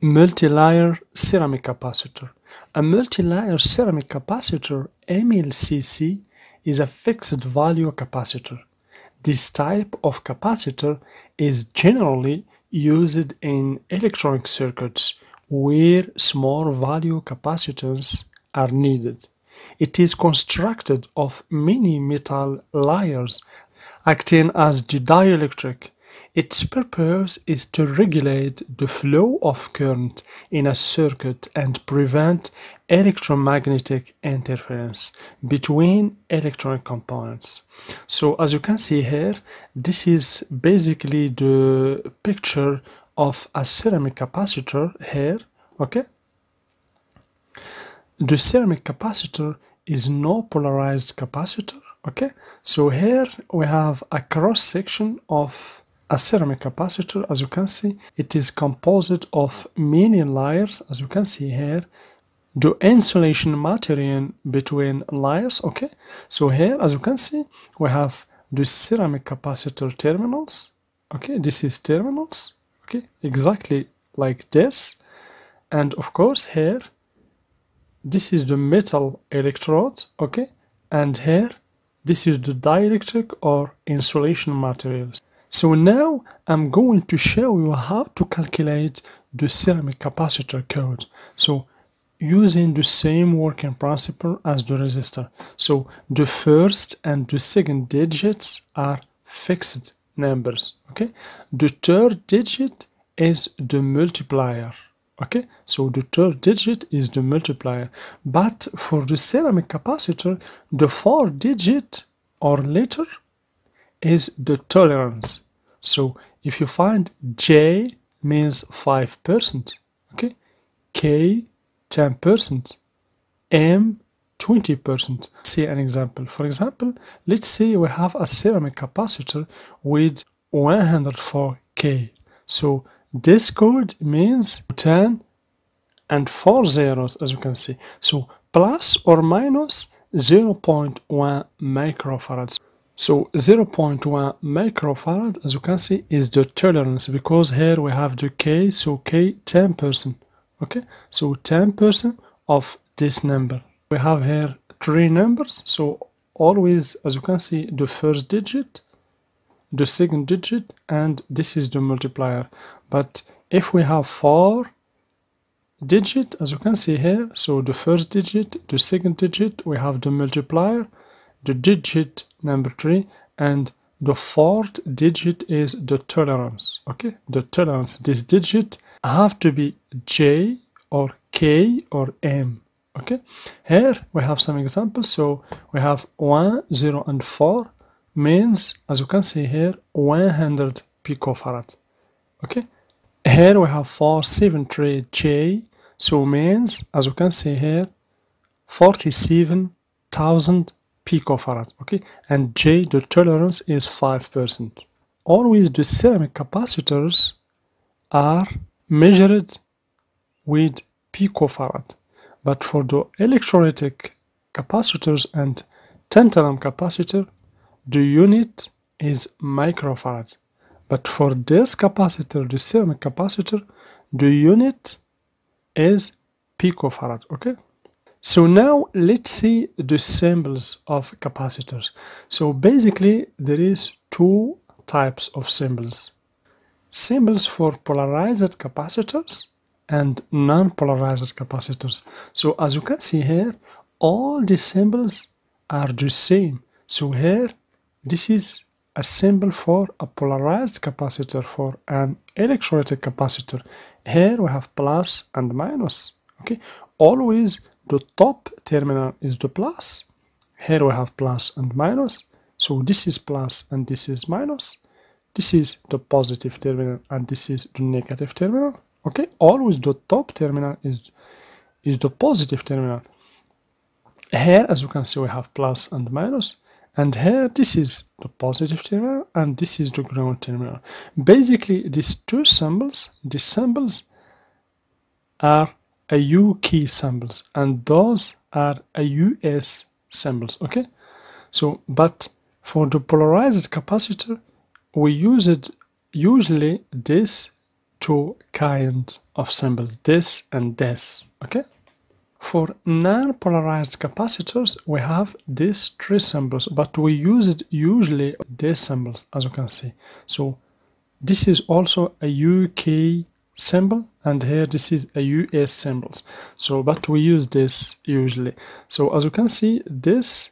Multi-layer ceramic capacitor. A multi-layer ceramic capacitor, MLCC, is a fixed value capacitor. This type of capacitor is generally used in electronic circuits where small value capacitors are needed. It is constructed of many metal layers acting as the dielectric. Its purpose is to regulate the flow of current in a circuit and prevent electromagnetic interference between electronic components. So as you can see here, this is basically the picture of a ceramic capacitor here, okay? The ceramic capacitor is no polarized capacitor, okay? So here we have a cross section of a ceramic capacitor. As you can see, it is composed of many layers, as you can see here. The insulation material between layers, okay? So here, as you can see, we have the ceramic capacitor terminals, okay? This is terminals, okay? Exactly like this. And of course here, this is the metal electrode, okay? And here, this is the dielectric or insulation materials. So now I'm going to show you how to calculate the ceramic capacitor code. So using the same working principle as the resistor. So the first and the second digits are fixed numbers, okay? The third digit is the multiplier. Okay, so the third digit is the multiplier. But for the ceramic capacitor, the fourth digit or letter is the tolerance. So if you find J means 5%, okay, K 10%, M 20%. See an example. For example, let's say we have a ceramic capacitor with 104K. So this code means 10 and 4 zeros, as you can see. So plus or minus 0.1 microfarads. So 0.1 microfarad, as you can see, is the tolerance, because here we have the K, so K 10%. Okay, so 10% of this number. We have here three numbers, so always, as you can see, the first digit, the second digit, and this is the multiplier. But if we have four digit, as you can see here, so the first digit, the second digit, we have the multiplier, the digit number 3, and the fourth digit is the tolerance. Okay, the tolerance, this digit have to be J or K or M. Okay, here we have some examples. So we have 1, 0, and 4 means, as you can see here, 100 picofarad. Okay, here we have 473 J, so means, as you can see here, 47,000 picofarad. Okay, and J, the tolerance is 5%. Always the ceramic capacitors are measured with picofarad, but for the electrolytic capacitors and tantalum capacitor, the unit is microfarad. But for this capacitor, the ceramic capacitor, the unit is picofarad. Okay, so now let's see the symbols of capacitors. So basically there is two types of symbols: symbols for polarized capacitors and non-polarized capacitors. So as you can see here, all the symbols are the same. So here, this is a symbol for a polarized capacitor, for an electrolytic capacitor. Here we have plus and minus. Okay, always the top terminal is the plus. Here we have plus and minus. So this is plus and this is minus. This is the positive terminal and this is the negative terminal. Okay, always the top terminal is the positive terminal. Here, as you can see, we have plus and minus. And here, this is the positive terminal and this is the ground terminal. Basically, these two symbols, these symbols are a U key symbols, and those are a US symbols. Okay, so but for the polarized capacitor, we use it usually this two kind of symbols, this and this, okay? For non-polarized capacitors, we have these three symbols, but we use usually these symbols, as you can see. So this is also a UK symbol, and here this is a US symbols. So, but we use this usually. So as you can see, this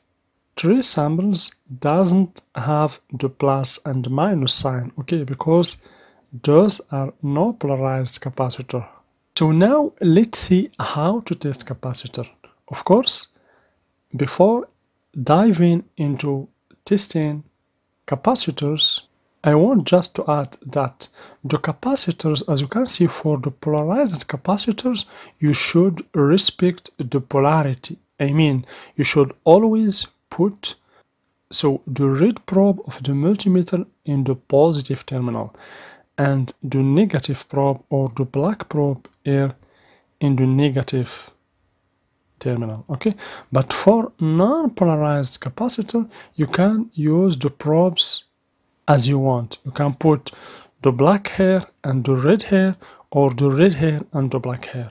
three symbols doesn't have the plus and minus sign, okay, because those are no polarized capacitor. So now let's see how to test capacitor. Of course, before diving into testing capacitors, I want just to add that the capacitors, as you can see, for the polarized capacitors, you should respect the polarity. I mean, you should always put the red probe of the multimeter in the positive terminal and the negative probe or the black probe here in the negative terminal, okay? But for non-polarized capacitor, you can use the probes as you want. You can put the black hair and the red hair, or the red hair and the black hair.